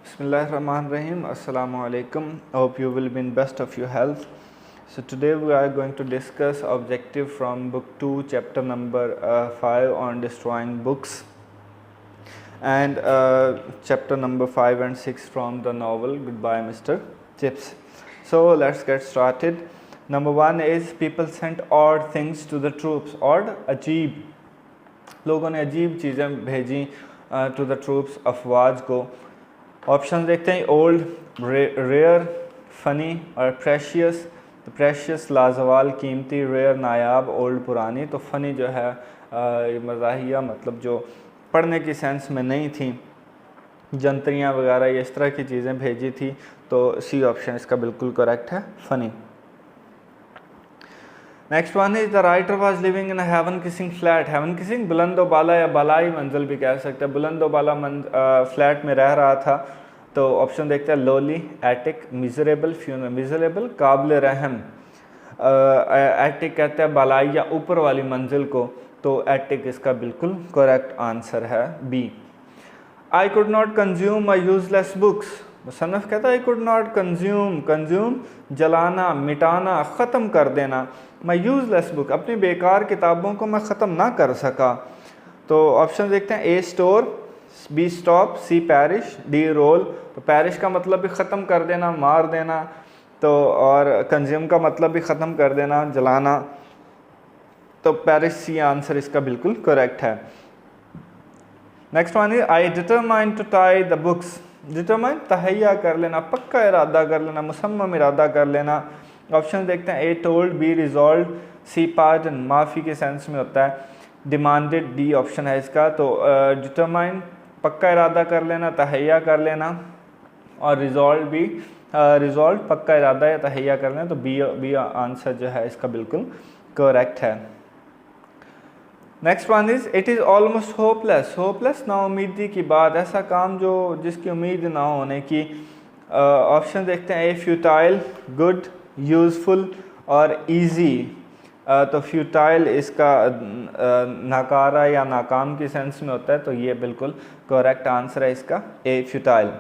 Bismillahirrahmanirrahim. Assalamu alaikum. I hope you will be in best of your health. So today we are going to discuss objective from book 2 chapter number 5 on destroying books and chapter number 5 and 6 from the novel Goodbye Mr. Chips. So let's get started. Number 1 is people sent odd things to the troops. Odd, अजीब, लोगों ने अजीब चीज़ें भेजी to the troops अफवाज को. Option देखते हैं. Old, rare, funny और प्रेशियस. तो प्रेशियस लाजवाल, कीमती. रेयर नायाब, ओल्ड पुरानी. तो फ़नी जो है मज़ाहिया मतलब जो पढ़ने की सेंस में नहीं थी, जंतरियाँ वगैरह ये इस तरह की चीज़ें भेजी थी. तो सी ऑप्शन इसका बिल्कुल करेक्ट है, funny. Next one is the writer was living in heaven kissing flat. Heaven kissing बुलंदो बाला या बालाई मंजिल भी कह सकते हैं. बुलंदो बाला फ्लैट में रह रहा था. तो ऑप्शन देखते हैं. Lowly, attic, miserable, funeral. Miserable काबिल रहम. एटिक कहते हैं बालाई या ऊपर वाली मंजिल को. तो एटिक इसका बिल्कुल करेक्ट आंसर है, B. I could not consume my useless books. मुसन्नफ कहता है I could not consume. Consume जलाना, मिटाना, ख़त्म कर देना. माई यूजलेस बुक, अपनी बेकार किताबों को मैं ख़त्म ना कर सका. तो ऑप्शन देखते हैं. A store, B stop, C parish, D roll. तो पैरिश का मतलब भी ख़त्म कर देना, मार देना. तो और कंज्यूम का मतलब भी ख़त्म कर देना, जलाना. तो पैरिश सी आंसर इसका बिल्कुल करेक्ट है. Next one is I determine to tie the books. Determine तहैया कर लेना, पक्का इरादा कर लेना, मुसम्मम इरादा कर लेना. ऑप्शन देखते हैं. A told, B resolve, C pardon, माफ़ी के सेंस में होता है. डिमांडेड, डी ऑप्शन है इसका. तो डिटरमाइन पक्का इरादा कर लेना, तहैया कर लेना. और रिजॉल्व भी रिजॉल्व पक्का इरादा या तहैया कर लेना. तो बी आंसर जो है इसका बिल्कुल करेक्ट है. Next one is it is almost hopeless. Hopeless नाउमीदी की बात, ऐसा काम जो जिसकी उम्मीद ना होने की. ऑप्शन देखते हैं. ए फ्यूटाइल, गुड, यूज़फुल और इजी. तो फ्यूटाइल इसका नाकारा या नाकाम की सेंस में होता है. तो ये बिल्कुल करेक्ट आंसर है इसका, A futile.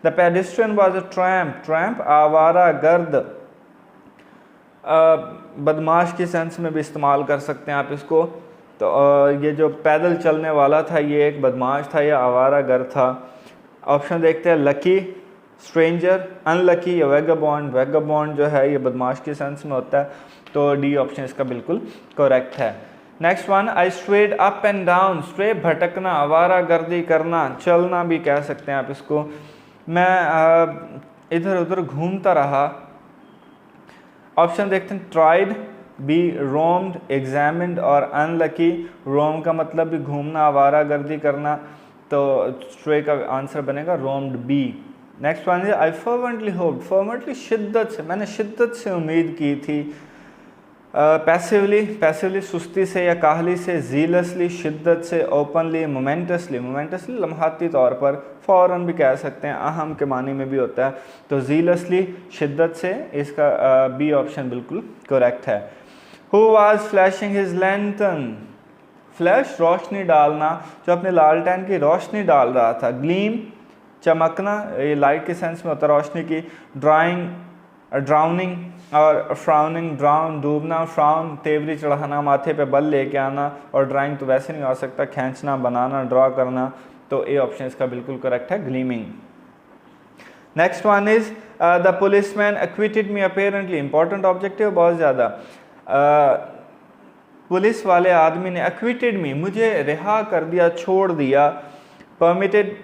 The pedestrian was a tramp. Tramp आवारा गर्द, बदमाश की सेंस में भी इस्तेमाल कर सकते हैं आप इसको. तो ये जो पैदल चलने वाला था ये एक बदमाश था या आवारा गर्द था. ऑप्शन देखते हैं. लकी, स्ट्रेंजर, अनलकी या वेगाबॉन्ड. वेगाबॉन्ड जो है ये बदमाश के सेंस में होता है. तो डी ऑप्शन इसका बिल्कुल करेक्ट है. Next one. I strayed up and down. Stray भटकना, आवारा गर्दी करना, चलना भी कह सकते हैं आप इसको. मैं इधर उधर घूमता रहा. ऑप्शन देखते हैं. ट्राइड, बी रोम्ड, एग्जामिन्ड और अनलकी. रोम का मतलब भी घूमना, आवारा गर्दी करना. तो स्ट्रे का आंसर बनेगा रोम्ड, बी. नेक्स्ट वन है. आई फर्वेंटली होप्ड. फर्वेंटली शिद्दत से, मैंने शिद्दत से उम्मीद की थी. पैसिवली, पैसिवली सुस्ती से या काहली से. जीलसली शिद्दत से. ओपनली, मोमेंटसली, मोमेंटसली लम्हाती तौर पर. फ़ौरन भी कह सकते हैं, अहम के मानी में भी होता है. तो जीलसली शिद्दत से, इसका बी ऑप्शन बिल्कुल करेक्ट है. Who was flashing his lantern. Flash रोशनी डालना, जो अपने लालटेन की रोशनी डाल रहा था. ग्लीम चमकना, ये लाइट के सेंस में होता है रोशनी की. ड्राइंग, ड्राउनिंग और फ्राउनिंग. ड्राउन डूबना, फ्राउन तेवरी चढ़ाना, माथे पे बल लेके आना. और ड्राइंग तो वैसे नहीं आ सकता, खींचना, बनाना, ड्रा करना. तो ए ऑप्शन इसका बिल्कुल करेक्ट है, gleaming. Next one is the policeman acquitted me apparently. Important objective बहुत ज़्यादा. पुलिस वाले आदमी ने एक्विटेड मी, मुझे रिहा कर दिया, छोड़ दिया. परमिटेड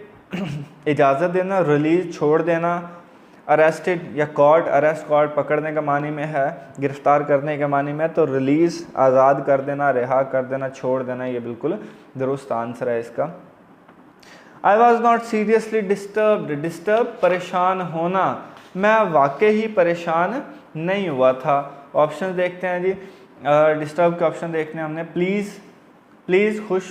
इजाज़त देना, रिलीज छोड़ देना. अरेस्टेड या कॉट, अरेस्ट कॉट पकड़ने का मानी में है, गिरफ्तार करने के मानी में. तो रिलीज़ आज़ाद कर देना, रिहा कर देना, छोड़ देना, ये बिल्कुल दुरुस्त आंसर है इसका. I was not seriously disturbed. Disturb परेशान होना, मैं वाकई ही परेशान नहीं हुआ था. ऑप्शन देखते हैं जी. डिस्टर्ब के ऑप्शन देखते हैं हमने. प्लीज़, प्लीज़ खुश.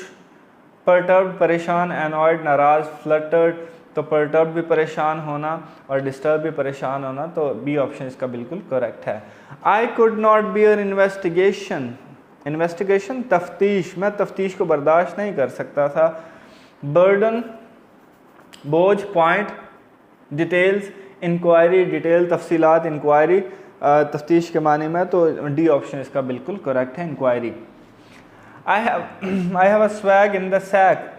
परटर्ब परेशान, एनॉयड नाराज़, फ्लटर्ड. तो परटर्ब भी परेशान होना और डिस्टर्ब भी परेशान होना. तो बी ऑप्शन इसका बिल्कुल करेक्ट है. I could not bear investigation. Investigation तफ्तीश, मैं तफ्तीश को बर्दाश्त नहीं कर सकता था. बर्डन बोझ, पॉइंट डिटेल्स, इंक्वायरी, डिटेल, तफसीलात, इंक्वायरी तफ्तीश के मानी में, तो डी ऑप्शन इसका बिल्कुल करेक्ट है, inquiry. I have a swag in the sack,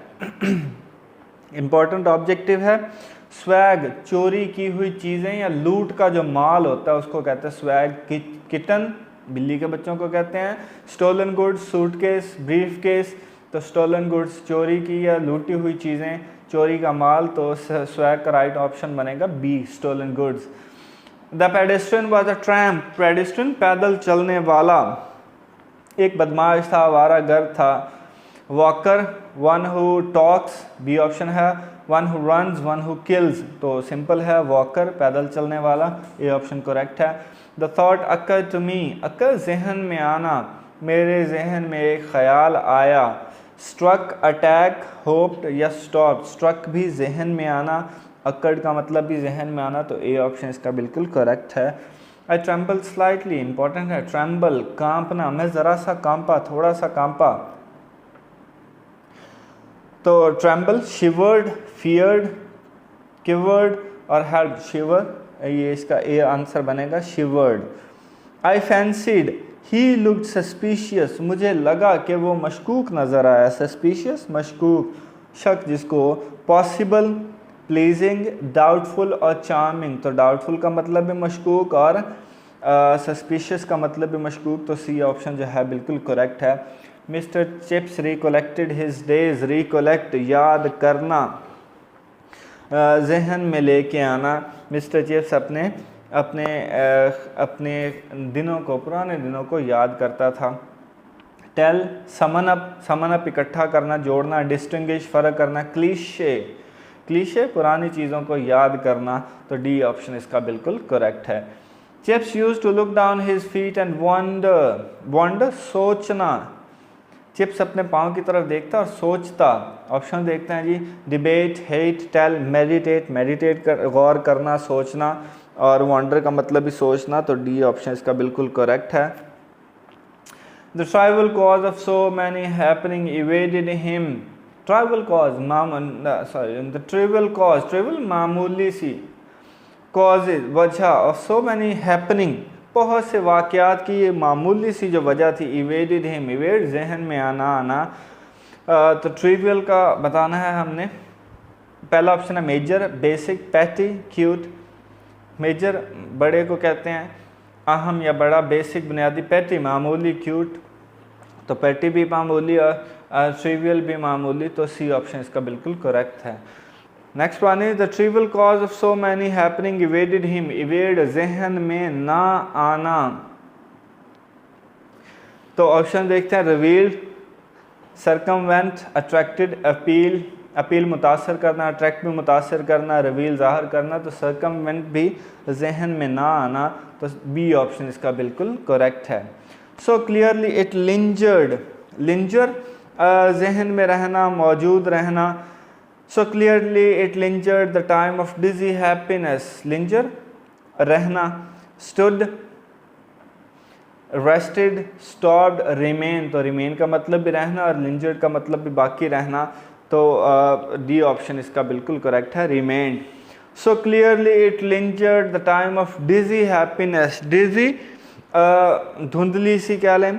important objective है। स्वैग चोरी की हुई चीज़ें या लूट का जो माल होता है उसको कहते हैं स्वैग। किटन बिल्ली के बच्चों को कहते हैं। Stolen goods, suitcase, briefcase, तो स्टोलन गुड्स चोरी की या लूटी हुई चीज़ें, चोरी का माल, तो स्वैग का राइट ऑप्शन बनेगा B, stolen goods. The pedestrian was a tramp, pedestrian पैदल चलने वाला एक बदमाश था, आवारागर्द था। Walker one who talks, B option है। One who runs, one who kills, तो सिंपल है वॉकर पैदल चलने वाला, ए ऑप्शन करेक्ट है। The thought occur to me, occur जहन में आना, मेरे जहन में एक ख्याल आया। स्ट्रक, अटैक, होप्ड या स्टॉप, स्ट्रक भी जहन में आना, अकड़ का मतलब भी जहन में आना, तो ए ऑप्शन इसका बिल्कुल करेक्ट है। आई ट्रम्बल स्लाइटली, इंपॉर्टेंट है, ट्रम्बल कांपना, मैं ज़रा सा कांपा, थोड़ा सा कांपा, तो ट्रम्बल। शिवर्ड, फियर्ड, किवर्ड और हेल्प, शिवर, ये इसका ए आंसर बनेगा, शिवर्ड। आई फैंसीड ही लुक्ड सस्पिशियस, मुझे लगा कि वो मशकूक नज़र आया। सस्पिशियस मशकूक, शक जिसको। पॉसिबल, प्लीजिंग, डाउटफुल और चार्मिंग, तो डाउटफुल का मतलब भी मशकूक और सस्पिशियस का मतलब भी मशकूक, तो सी ऑप्शन जो है बिल्कुल करेक्ट है। Mr chips recollected his days, recollect याद करना, जहन में लेके आना। मिस्टर चिप्स अपने अपने अपने दिनों को, पुराने दिनों को याद करता था। टेल, समन अप इकट्ठा करना, जोड़ना। डिस्टिंग्विश, फ़र्क करना। क्लीशे, क्लीशे पुरानी चीज़ों को याद करना, तो डी ऑप्शन इसका बिल्कुल करेक्ट है। Chips used to look down his feet and wonder, wonder सोचना, चिप्स अपने पाँव की तरफ देखता और सोचता। ऑप्शन देखते हैं जी, debate, hate, tell, meditate, meditate कर, गौर करना, सोचना, और वंडर का मतलब भी सोचना, तो डी ऑप्शन इसका बिल्कुल करेक्ट है। The trivial cause of so many happening evaded him, trivial cause the trivial cause, trivial मामूली सी, कॉजेज वजह, ऑफ सो मैनी हैपनिंग बहुत से वाक़यात की ये मामूली सी जो वजह थी। इवेडेड हिम, इवेड जहन में आना, तो ट्रिवियल का बताना है हमने। पहला ऑप्शन है major, basic, petty, cute. Major बड़े को कहते हैं अहम या बड़ा, बेसिक बुनियादी, पैटी मामूली, क्यूट तो पैटी भी मामूली और ट्रिवियल भी मामूली, तो सी ऑप्शन इसका बिल्कुल करेक्ट है। Next one is the trivial cause of so many happening evaded him, evade जहन में ना आना, तो ऑप्शन देखते हैं revealed, circumvent, attracted, appeal, appeal मुतासर करना, अट्रैक्ट भी मुतासर करना, रिवील ज़ाहिर करना, तो सरकमवेंट भी जहन में ना आना, तो बी ऑप्शन इसका बिल्कुल करेक्ट है। सो क्लियरली इट लिंजर्ड, लिंजर जहन में रहना, मौजूद रहना। So clearly it lingered the time of dizzy happiness, linger रहना। स्टूड, रेस्टेड, स्टॉप्ड, रिमेन, तो रिमेन का मतलब भी रहना और लिंजर्ड का मतलब भी बाकी रहना, तो डी ऑप्शन इसका बिल्कुल करेक्ट है, remained. So clearly it lingered the time of dizzy happiness, dizzy धुंधली सी कह लें,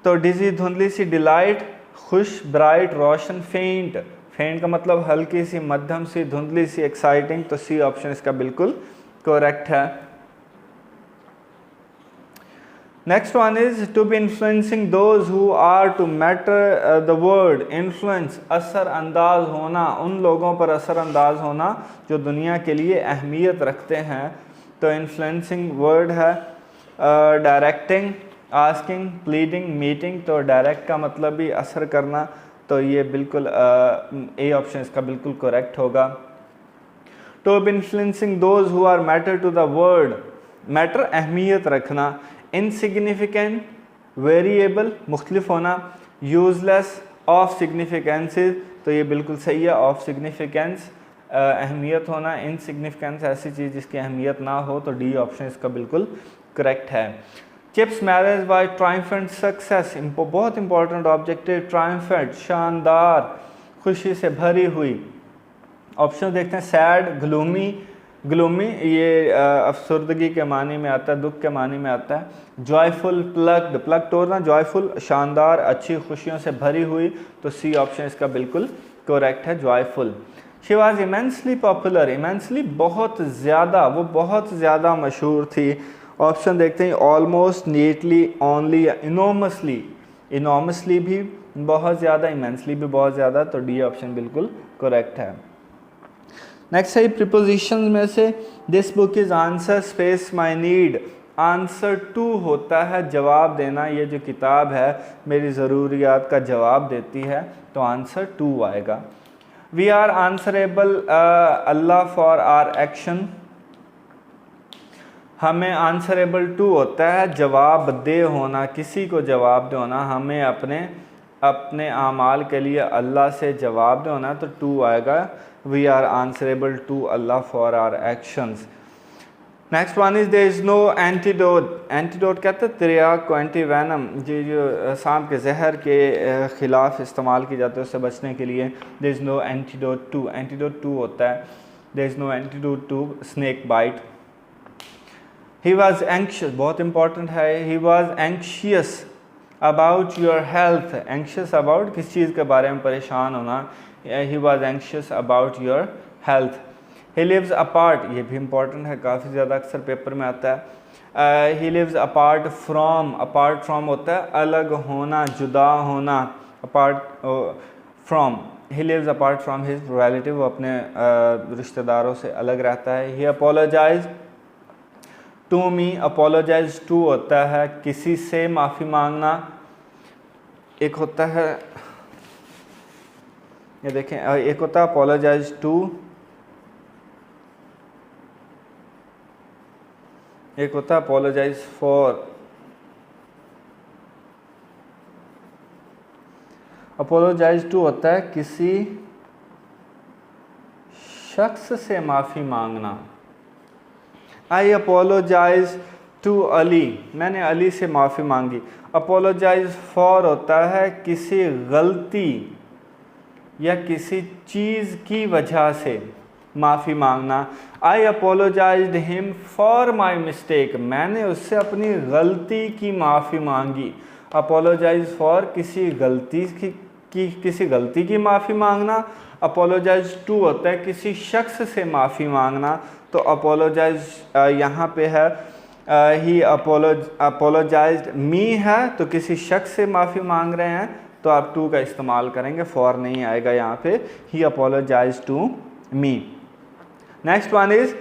तो डिजी धुंधली सी। डिलाइट, खुश, ब्राइट, रोशन। फेंट, फेंट का मतलब हल्की सी, मध्यम सी, धुंधली सी, एक्साइटिंग, तो सी ऑप्शन इसका बिल्कुल करेक्ट है। Next one is to be influencing those who are to matter the world, influence असर अंदाज होना, उन लोगों पर असर अंदाज होना जो दुनिया के लिए अहमियत रखते हैं, तो इन्फ्लुएंसिंग वर्ड है। डायरेक्टिंग, आस्किंग, प्लीडिंग, मीटिंग, तो डायरेक्ट का मतलब भी असर करना, तो ये बिल्कुल ए ऑप्शन इसका बिल्कुल करेक्ट होगा। To be influencing those who are matter to the world, matter अहमियत रखना। इनसिग्निफिकेंट, वेरिएबल, मुख्तलिफ होना। यूजलेस, ऑफ सिग्निफिकेंसेस, तो ये बिल्कुल सही है, ऑफ सिग्निफिकेंस अहमियत होना। इनसिग्निफिकेंस ऐसी चीज़ जिसकी अहमियत ना हो, तो डी ऑप्शन इसका बिल्कुल करेक्ट है। Chips marriage by triumphant success, बहुत इंपॉर्टेंट ऑब्जेक्टिव, ट्रायम्फेंट शानदार, खुशी से भरी हुई। ऑप्शन देखते हैं, सैड, ग्लूमी, ग्लूमी ये अफसरदगी के मानी में आता है, दुख के मानी में आता है। जॉयफुल, प्लग्ड, प्लग तोड़ना, जॉयफुल शानदार, अच्छी खुशियों से भरी हुई, तो सी ऑप्शन इसका बिल्कुल करेक्ट है, joyful. She was immensely popular, immensely बहुत ज़्यादा, वो बहुत ज़्यादा मशहूर थी। ऑप्शन देखते हैं, almost, neatly, only, enormously, enormously भी बहुत ज़्यादा, इमेंसली भी बहुत ज़्यादा, तो डी ऑप्शन बिल्कुल करेक्ट है। नेक्स्ट है प्रीपोजिशन में से, this book is answer space my need, answer to होता है जवाब देना, ये जो किताब है मेरी ज़रूरियात का जवाब देती है, तो आंसर टू आएगा। We are answerable Allah for our action, हमें आंसरेबल टू होता है जवाब दे होना, किसी को जवाब दे होना, हमें अपने आमाल के लिए अल्लाह से जवाब दे होना, तो टू आएगा। We are answerable to Allah for our actions. Next one is there is no antidote, antidote कहते हैं तिर्याक को, एंटी वैनम, जो सांप के जहर के ख़िलाफ़ इस्तेमाल की जाती है उससे बचने के लिए। There is no antidote to, antidote to होता है, there is no antidote to snake bite. He was anxious, बहुत इंपॉर्टेंट है, he was anxious about your health, anxious about किस चीज़ के बारे में परेशान होना, he was anxious about your health. He lives apart, ये भी इंपॉर्टेंट है, काफ़ी ज़्यादा अक्सर पेपर में आता है। ही लिव्स अपार्ट फ्रॉम होता है अलग होना, जुदा होना, apart from. He lives apart from his relative, वो अपने रिश्तेदारों से अलग रहता है। He apologize to me, apologize to होता है किसी से माफ़ी मांगना, एक होता है, ये देखें, एक होता है अपोलोजाइज टू, एक होता है अपोलोजाइज फॉर। अपोलोजाइज टू होता है किसी शख्स से माफ़ी मांगना। आई अपोलोजाइज टू अली, मैंने अली से माफ़ी मांगी। अपोलोजाइज फॉर होता है किसी गलती या किसी चीज़ की वजह से माफ़ी मांगना। I apologized him for my mistake, मैंने उससे अपनी गलती की माफ़ी मांगी। अपोलोजाइज फॉर किसी गलती की माफ़ी मांगना। अपोलोजाइज टू होता है किसी शख्स से माफ़ी मांगना, तो अपोलोजाइज यहाँ पे है, ही अपोलोजाइज्ड मी है, तो किसी शख्स से माफ़ी मांग रहे हैं, तो आप टू का इस्तेमाल करेंगे, फॉर नहीं आएगा यहाँ पे। He apologize to me. Next one is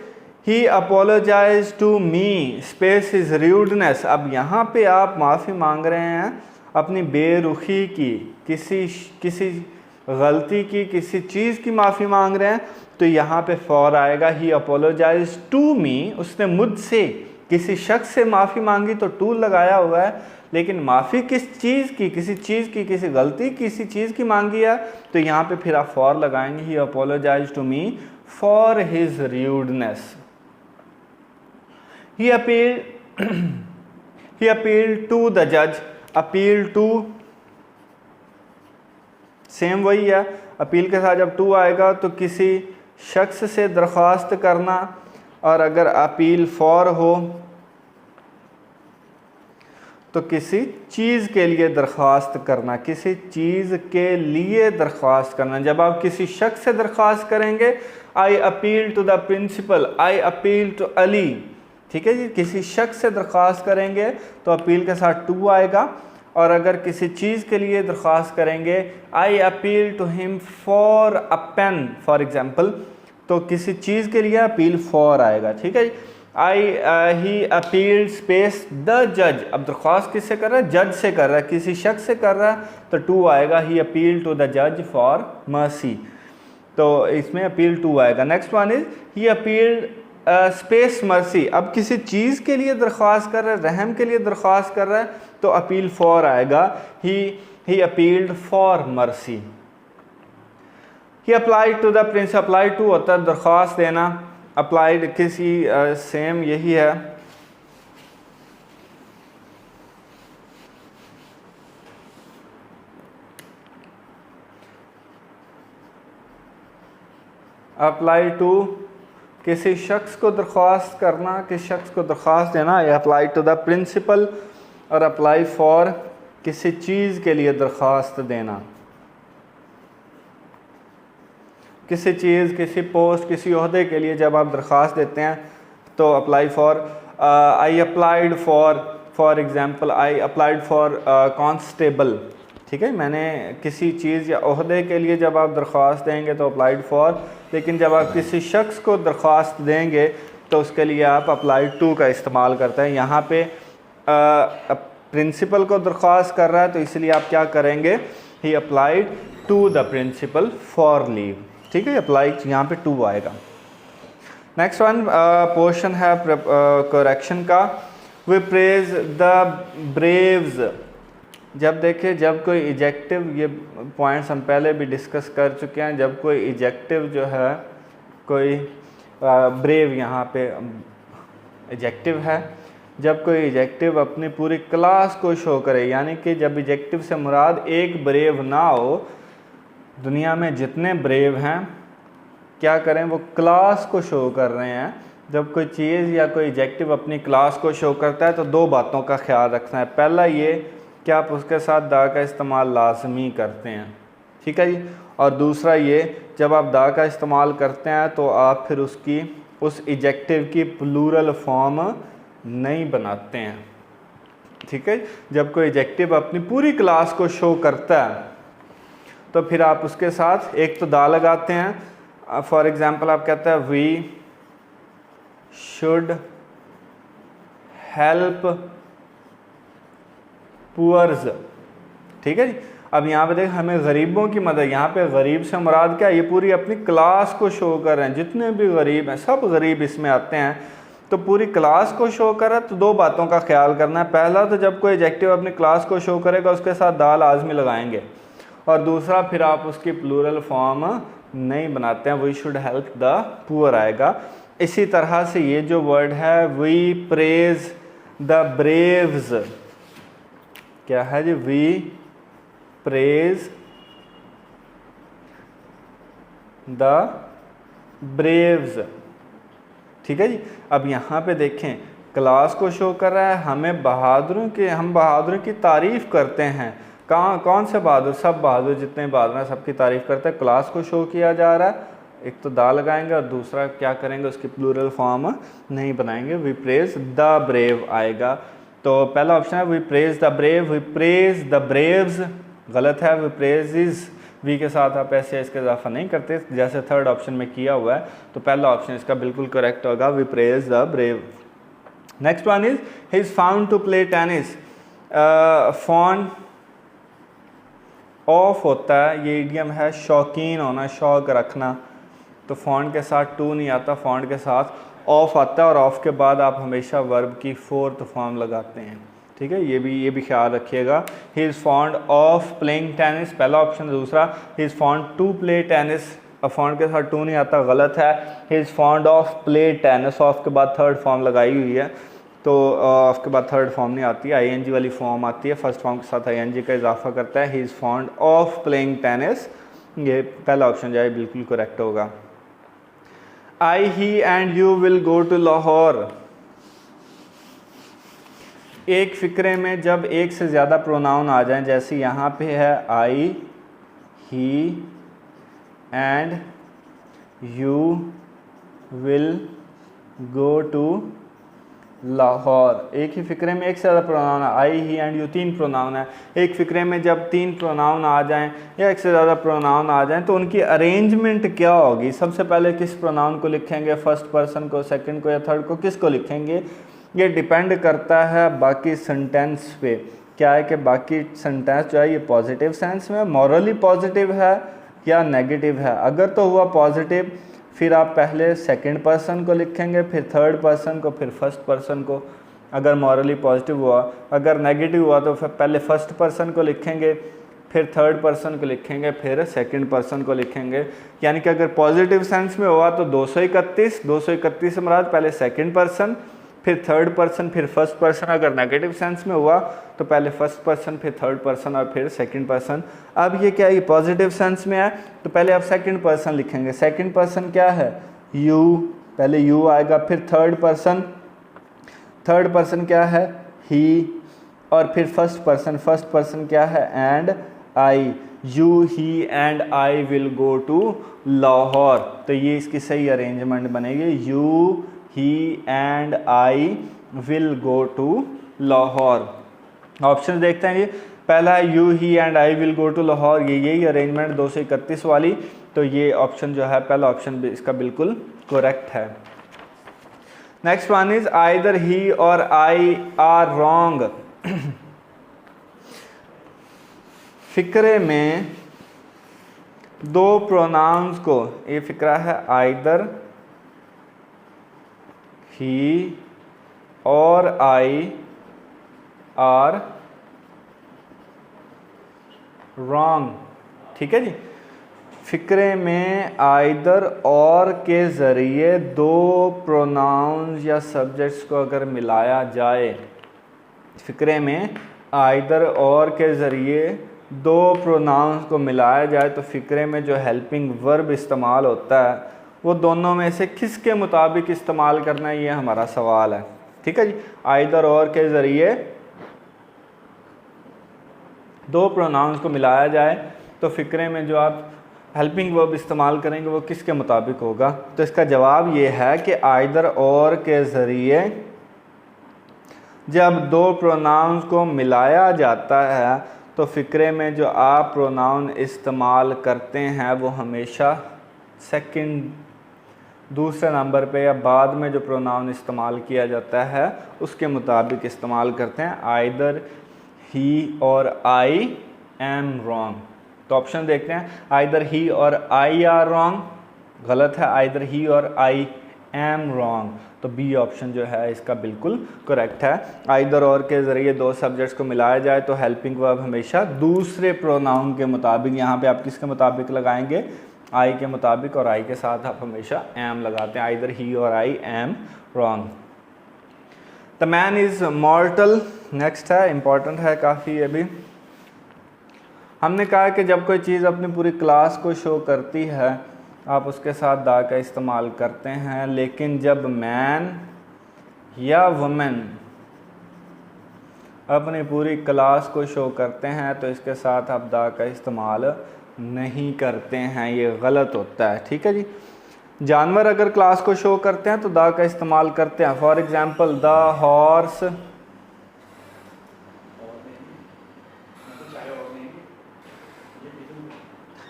he apologize to me space is rudeness, अब यहाँ पे आप माफ़ी मांग रहे हैं अपनी बेरुखी की, किसी गलती की, किसी चीज़ की माफ़ी मांग रहे हैं, तो यहाँ पे फॉर आएगा। ही अपोलोजाइज टू मी, उसने मुझसे, किसी शख्स से माफ़ी मांगी तो टू लगाया हुआ है, लेकिन माफ़ी किस चीज़ की, किसी चीज़ की, किसी गलती किसी चीज़ की मांगी है, तो यहाँ पे फिर आप फॉर लगाएंगे। He apologize to me for his rudeness. He appealed to the जज, अपील टू सेम वही है, अपील के साथ जब टू आएगा तो किसी शख्स से दरख्वास्त करना, और अगर अपील फॉर हो तो किसी चीज़ के लिए दरख्वास्त करना, किसी चीज़ के लिए दरख्वास्त करना। जब आप किसी शख्स से दरख्वास्त करेंगे, I appeal to the principal, I appeal to Ali, ठीक है जी, किसी शख्स से दरख्वास्त करेंगे तो अपील के साथ टू आएगा। और अगर किसी चीज़ के लिए दरख्वास्त करेंगे, I appeal to him for a pen for example, तो किसी चीज़ के लिए अपील फॉर आएगा, ठीक है। ही अपील्ड स्पेस द जज, अब दरख्वास्त किससे कर रहा है, जज से कर रहा है, किसी शख्स से कर रहा है, तो टू आएगा। ही अपील टू द जज फॉर मर्सी, तो इसमें अपील टू आएगा। Next one is he appealed space mercy, अब किसी चीज़ के लिए दरख्वास्त कर रहा है, रहम के लिए दरख्वास्त कर रहा है, तो अपील फॉर आएगा। He appealed for mercy. He applied to the prince, applied to होता है दरख्वास्त देना, अप्लाइड किसी सेम यही है। अप्लाई टू किसी शख्स को दरख्वास्त करना, किसी शख्स को दरख्वास्त देना, या अप्लाई टू द प्रिंसिपल, और अप्लाई फॉर किसी चीज़ के लिए दरख्वास्त देना, किसी चीज़, किसी पोस्ट, किसी ओहदे के लिए जब आप दरख्वास्त देते हैं तो apply for, I applied for example I applied for constable, ठीक है, मैंने किसी चीज़ या ओहदे के लिए जब आप दरख्वास्त देंगे तो अप्लाइड फॉर, लेकिन जब आप किसी शख्स को दरख्वास्त देंगे तो उसके लिए आप अप्लाइड टू का इस्तेमाल करते हैं। यहाँ पे प्रिंसिपल को दरख्वास्त कर रहा है तो इसलिए आप क्या करेंगे, he applied to the principal for leave, ठीक है, अप्लाई यहाँ पे टू आएगा। नेक्स्ट वन पोर्शन है करेक्शन का, वी प्रेज द ब्रेव्स। जब देखें, जब कोई एडजेक्टिव, ये पॉइंट्स हम पहले भी डिस्कस कर चुके हैं, जब कोई एडजेक्टिव जो है, कोई ब्रेव यहाँ पे एडजेक्टिव है, जब कोई एडजेक्टिव अपनी पूरी क्लास को शो करे, यानी कि जब एडजेक्टिव से मुराद एक ब्रेव ना हो, दुनिया में जितने ब्रेव हैं क्या करें, वो क्लास को शो कर रहे हैं। जब कोई चीज़ या कोई एडजेक्टिव अपनी क्लास को शो करता है तो दो बातों का ख्याल रखना है। पहला ये कि आप उसके साथ दा का इस्तेमाल लाजमी करते हैं, ठीक है जी, और दूसरा ये, जब आप दा का इस्तेमाल करते हैं तो आप फिर उस एडजेक्टिव की प्लूरल फॉर्म नहीं बनाते हैं, ठीक है। जब कोई एडजेक्टिव अपनी पूरी क्लास को शो करता है तो फिर आप उसके साथ एक तो दा लगाते हैं। फॉर एग्ज़ाम्पल आप कहते हैं वी शुड हेल्प पुअर्स, ठीक है जी। अब यहाँ पे देख, हमें गरीबों की मदद, यहाँ पे गरीब से मुराद क्या, ये पूरी अपनी क्लास को शो कर रहे हैं, जितने भी गरीब हैं सब गरीब इसमें आते हैं, तो पूरी क्लास को शो कर रहा है। तो दो बातों का ख्याल करना है, पहला तो जब कोई एडजेक्टिव अपनी क्लास को शो करेगा उसके साथ दा लाजमी लगाएंगे, और दूसरा फिर आप उसकी प्लूरल फॉर्म नहीं बनाते हैं, we should help the poor आएगा। इसी तरह से ये जो वर्ड है वी प्रेज द ब्रेव्स, क्या है जी, वी प्रेज द ब्रेव्स, ठीक है जी। अब यहाँ पे देखें, क्लास को शो कर रहा है, हम बहादुरों की तारीफ़ करते हैं। कौन से बहादुर, सब बहादुर, जितने बहादुर हैं सबकी तारीफ़ करते हैं। क्लास को शो किया जा रहा है, एक तो दा लगाएंगे और दूसरा क्या करेंगे, उसकी प्लूरल फॉर्म नहीं बनाएंगे, वी प्रेज द ब्रेव आएगा। तो पहला ऑप्शन है we praise the brave, we praise the braves गलत है, वी प्रेज इज, वी के साथ आप ऐसे इसका इजाफा नहीं करते जैसे थर्ड ऑप्शन में किया हुआ है, तो पहला ऑप्शन इसका बिल्कुल करेक्ट होगा, we praise the brave. Next one is he is found to play tennis. Fond of होता है, ये इडियम है शौकीन होना, शौक रखना, तो फॉन्ड के साथ टू नहीं आता, फॉन्ड के साथ ऑफ आता है, और ऑफ के बाद आप हमेशा वर्ब की फोर्थ फॉर्म लगाते हैं, ठीक है, ये भी ख्याल रखिएगा। He is fond of playing tennis, पहला ऑप्शन। दूसरा he is fond to play tennis, अब फॉन्ड के साथ टू नहीं आता, गलत है। He is fond of play tennis, of के बाद थर्ड फॉर्म लगाई हुई है, तो ऑफ के बाद थर्ड फॉर्म नहीं आती, आईएनजी वाली फॉर्म आती है, फर्स्ट फॉर्म के साथ आईएनजी का इजाफा करता है। He is fond of playing tennis, ये पहला ऑप्शन जो है बिल्कुल करेक्ट होगा। I he and you will go to Lahore. एक फ़िक्रे में जब एक से ज़्यादा प्रोनाउन आ जाएं, जैसे यहाँ पे है I, he and you will go to Lahore, एक ही फ़िक्रे में एक से ज़्यादा प्रोनाउन है, आई, ही एंड यू तीन प्रोनाउन है। एक फ़िक्रे में जब तीन प्रोनाउन आ जाएं या एक से ज़्यादा प्रोनाउन आ जाएं तो उनकी अरेंजमेंट क्या होगी, सबसे पहले किस प्रोनाउन को लिखेंगे, फर्स्ट पर्सन को, सेकंड को या थर्ड को, किसको लिखेंगे, ये डिपेंड करता है बाकी सेंटेंस पे। क्या है कि बाकी सेंटेंस जो है ये पॉजिटिव सेंस में मॉरली पॉजिटिव है या नेगेटिव है। अगर तो हुआ पॉजिटिव, फिर आप पहले सेकंड पर्सन को लिखेंगे, फिर थर्ड पर्सन को, फिर फर्स्ट पर्सन को, अगर मॉरली पॉजिटिव हुआ। अगर नेगेटिव हुआ तो फिर पहले फर्स्ट पर्सन को लिखेंगे, फिर थर्ड पर्सन को लिखेंगे, फिर सेकंड पर्सन को लिखेंगे। यानी कि अगर पॉजिटिव सेंस में हुआ तो 231 से मुराद पहले सेकंड पर्सन, फिर थर्ड पर्सन, फिर फर्स्ट पर्सन। अगर नेगेटिव सेंस में हुआ तो पहले फर्स्ट पर्सन, फिर थर्ड पर्सन और फिर सेकंड पर्सन। अब ये क्या है, ये पॉजिटिव सेंस में है तो पहले आप सेकंड पर्सन लिखेंगे। सेकंड पर्सन क्या है, यू, पहले यू आएगा। फिर थर्ड पर्सन क्या है, ही। और फिर फर्स्ट पर्सन क्या है, and I. You, he and I will go to Lahore. तो ये इसकी सही अरेंजमेंट बनेगी, you, he and I will go to Lahore. Option देखते हैं जी। पहला है you, he and I will go to Lahore, ये यही अरेंजमेंट 231 वाली। तो ये ऑप्शन जो है, पहला ऑप्शन इसका बिल्कुल करेक्ट है। Next one is either he और आई आर रॉन्ग। फिक्रे में दो प्रोनाउंस को, ये फिक्रा है आइदर ही और आई आर रॉन्ग। ठीक है जी। फिक्रे में आइदर और के ज़रिए दो प्रोनाउंस या सब्जेक्ट्स को अगर मिलाया जाए, फिक्रे में आइदर और के ज़रिए दो प्रोनाउंस को मिलाया जाए तो फिक्रे में जो हेल्पिंग वर्ब इस्तेमाल होता है वो दोनों में से किसके मुताबिक इस्तेमाल करना है, ये हमारा सवाल है। ठीक है जी। आइदर और के ज़रिए दो प्रोनाउंस को मिलाया जाए तो फिक्रे में जो आप हेल्पिंग वर्ब इस्तेमाल करेंगे वो किसके मुताबिक होगा। तो इसका जवाब ये है कि आइदर और के ज़रिए जब दो प्रोनाउंस को मिलाया जाता है तो फिक्रे में जो आप प्रोनाउन इस्तेमाल करते हैं वो हमेशा सेकंड, दूसरे नंबर पे या बाद में जो प्रोनाउन इस्तेमाल किया जाता है उसके मुताबिक इस्तेमाल करते हैं। आइदर ही और आई एम रॉन्ग। तो ऑप्शन देखते हैं। आइदर ही और आई आर रॉन्ग, गलत है। आइदर ही और आई एम रॉन्ग, तो बी ऑप्शन जो है इसका बिल्कुल करेक्ट है। आइदर और के ज़रिए दो सब्जेक्ट्स को मिलाया जाए तो हेल्पिंग वर्ब हमेशा दूसरे प्रोनाउन के मुताबिक, यहाँ पे आप किसके मुताबिक लगाएंगे, आई के मुताबिक, और आई के साथ आप हमेशा एम लगाते हैं। आइदर ही और I am wrong. The man is mortal. Next है, इंपॉर्टेंट है काफ़ी ये भी। हमने कहा कि जब कोई चीज़ अपनी पूरी क्लास को शो करती है आप उसके साथ दा का इस्तेमाल करते हैं, लेकिन जब मैन या वुमेन अपनी पूरी क्लास को शो करते हैं तो इसके साथ आप दा का इस्तेमाल नहीं करते हैं, ये गलत होता है। ठीक है जी। जानवर अगर क्लास को शो करते हैं तो दा का इस्तेमाल करते हैं। For example the horse,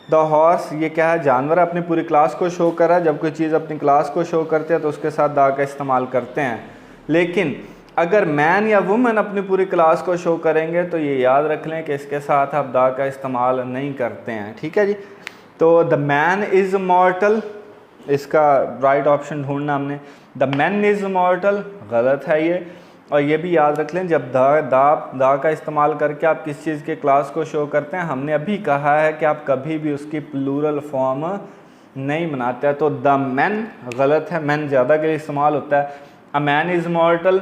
the horse ये क्या है, जानवर अपनी पूरी क्लास को शो कर रहा है। जब कोई चीज़ अपनी क्लास को शो करते हैं तो उसके साथ दा का इस्तेमाल करते हैं। लेकिन अगर मैन या वुमेन अपनी पूरी क्लास को शो करेंगे तो ये याद रख लें कि इसके साथ आप दा का इस्तेमाल नहीं करते हैं। ठीक है जी। तो द मैन इज़ मॉर्टल, इसका राइट ऑप्शन ढूंढना हमने। द मैन इज़ मॉर्टल गलत है ये। और ये भी याद रख लें जब दा का इस्तेमाल करके आप किस चीज़ के क्लास को शो करते हैं, हमने अभी कहा है कि आप कभी भी उसकी प्लूरल फॉर्म नहीं बनाते हैं। तो द मैन गलत है, मैन ज़्यादा के लिए इस्तेमाल होता है। अ मैन इज़ मॉर्टल,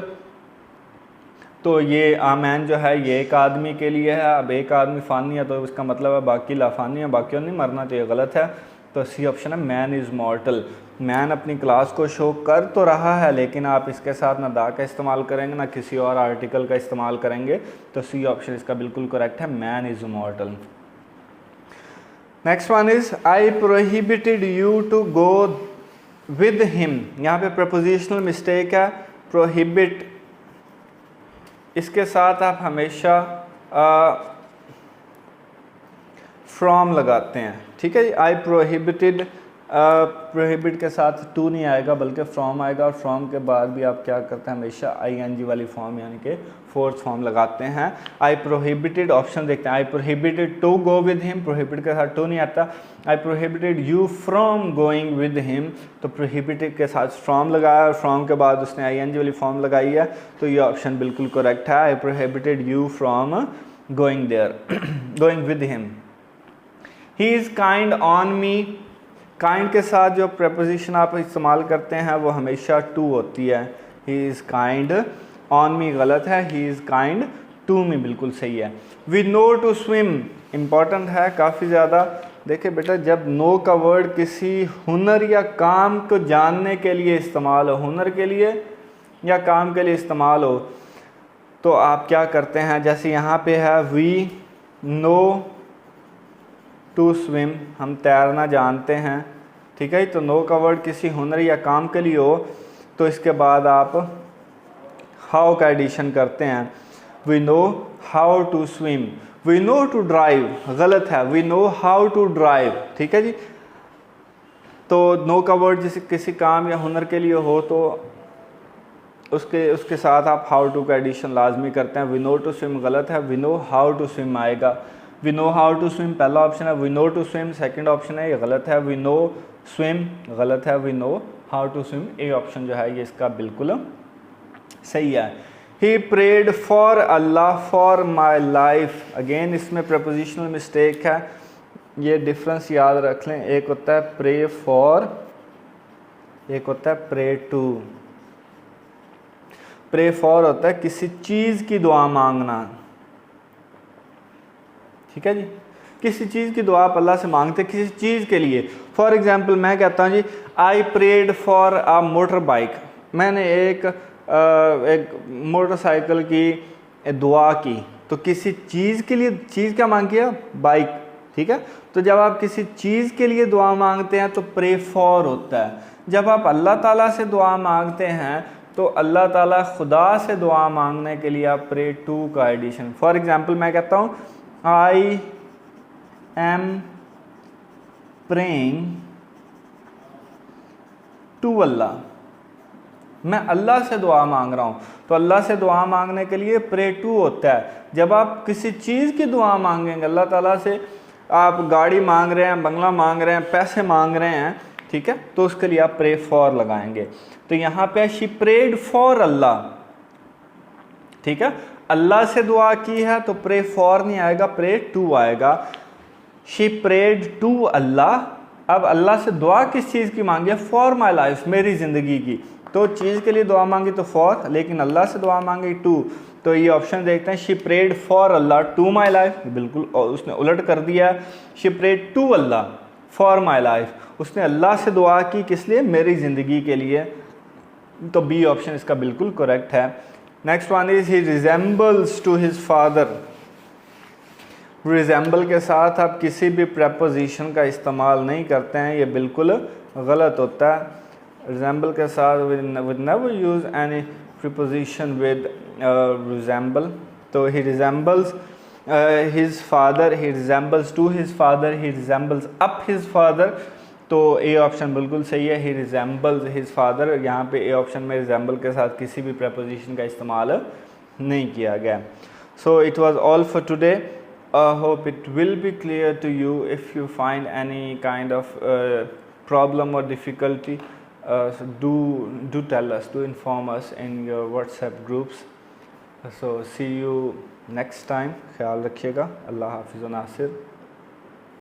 तो ये अ मैन जो है ये एक आदमी के लिए है। अब एक आदमी फ़ानी है तो इसका मतलब है बाकी लाफानी है, बाकियों नहीं मरना, तो ये गलत है। तो सी ऑप्शन है मैन इज़ मॉर्टल। मैन अपनी क्लास को शो कर तो रहा है लेकिन आप इसके साथ ना दा का इस्तेमाल करेंगे ना किसी और आर्टिकल का इस्तेमाल करेंगे, तो सी ऑप्शन इसका बिल्कुल करेक्ट है, man is mortal. Next one is I prohibited you to go with him. यहाँ पे प्रपोजिशनल मिस्टेक है, प्रोहिबिट इसके साथ आप हमेशा फ्रॉम लगाते हैं। ठीक है जी। आई प्रोहिबिटेड, प्रोहिबिट के साथ टू नहीं आएगा बल्कि फ्रॉम आएगा, और फ्रॉम के बाद भी आप क्या करते हैं हमेशा आईएनजी वाली फॉर्म यानी कि फोर्थ फॉर्म लगाते हैं। आई प्रोहिबिटेड ऑप्शन देखते हैं। I prohibited to go with him, prohibit के साथ टू नहीं आता। I prohibited you from going with him, तो प्रोहिबिटेड के साथ फ्रॉम लगाया और फ्रॉम के बाद उसने आईएनजी वाली फॉर्म लगाई है, तो ये ऑप्शन बिल्कुल करेक्ट है। I prohibited you from going there, going with him. He is kind on me, kind के साथ जो प्रपोजिशन आप इस्तेमाल करते हैं वो हमेशा टू होती है। He is kind, on me गलत है, he is kind to me बिल्कुल सही है। We know to swim important है काफ़ी ज़्यादा। देखिए बेटा, जब नो का वर्ड किसी हुनर या काम को जानने के लिए इस्तेमाल हो, हुनर के लिए या काम के लिए इस्तेमाल हो, तो आप क्या करते हैं, जैसे यहाँ पे है वी नो टू स्विम, हम तैरना जानते हैं, ठीक है। तो नो का वर्ड किसी हुनर या काम के लिए हो तो इसके बाद आप हाउ का एडिशन करते हैं। We know how to swim, we know to drive गलत है, we know how to drive, ठीक है जी। तो नो का वर्ड जिसे किसी काम या हुनर के लिए हो तो उसके साथ आप हाउ टू का एडिशन लाजमी करते हैं। वी नो टू स्विम गलत है, we know how to swim आएगा। We know how to swim पहला ऑप्शन है, we know to swim second option है, ये गलत है। वी नो स्विम गलत है, we know how to swim A option जो है ये इसका बिल्कुल सही है। He prayed for Allah for my life, again इसमें प्रपोजिशनल मिस्टेक है, ये डिफरेंस याद रख लें। एक होता है प्रे फॉर, एक होता है प्रे टू। प्रे फॉर होता है किसी चीज़ की दुआ मांगना, ठीक है जी। किसी चीज़ की दुआ आप अल्लाह से मांगते किसी चीज़ के लिए। फॉर एग्जांपल मैं कहता हूँ जी I prayed for a motor bike, मैंने एक मोटरसाइकिल की दुआ की, तो किसी चीज़ के लिए, चीज़ क्या मांग किया, बाइक, ठीक है। तो जब आप किसी चीज़ के लिए दुआ मांगते हैं तो प्रे फॉर होता है। जब आप अल्लाह ताला से दुआ मांगते हैं तो अल्लाह ताला खुदा से दुआ मांगने के लिए आप प्रे टू का एडिशन। फॉर एग्जांपल मैं कहता हूँ I am praying to Allah, मैं अल्लाह से दुआ मांग रहा हूँ, तो अल्लाह से दुआ मांगने के लिए प्रे टू होता है। जब आप किसी चीज़ की दुआ मांगेंगे अल्लाह ताला से, आप गाड़ी मांग रहे हैं, बंगला मांग रहे हैं, पैसे मांग रहे हैं, ठीक है, तो उसके लिए आप प्रे फॉर लगाएंगे। तो यहाँ पे शी प्रेड फॉर अल्लाह, ठीक है, अल्लाह से दुआ की है तो प्रे फॉर नहीं आएगा, प्रे टू आएगा। शी प्रेड टू अल्लाह, अब अल्लाह से दुआ किस चीज़ की मांगी है, फॉर माई लाइफ, मेरी ज़िंदगी की। तो चीज़ के लिए दुआ मांगी तो फॉर, लेकिन अल्लाह से दुआ मांगी टू, तो ये ऑप्शन देखते हैं। She prayed for Allah to my life, बिल्कुल उसने उलट कर दिया। She prayed to Allah for my life, उसने अल्लाह से दुआ की किस लिए, मेरी ज़िंदगी के लिए, तो बी ऑप्शन इसका बिल्कुल करेक्ट है। Next one is he resembles to his father. Resemble के साथ आप किसी भी प्रपोजिशन का इस्तेमाल नहीं करते हैं, ये बिल्कुल गलत होता है। रिजेंबल के साथ with never use any preposition with resemble. तो he resembles his father, he resembles to his father, he resembles up his father, तो ए ऑप्शन बिल्कुल सही है, ही रिजेंबल्स हिज फादर। यहाँ पे ए ऑप्शन में रिजेंबल के साथ किसी भी प्रपोजिशन का इस्तेमाल नहीं किया गया। So it was all for today. Hope it will be clear to you. If you find any kind of problem or difficulty, so do tell us, do inform us in your WhatsApp groups. So see you next time. ख्याल रखिएगा। अल्लाह हाफिज़ व नासिर।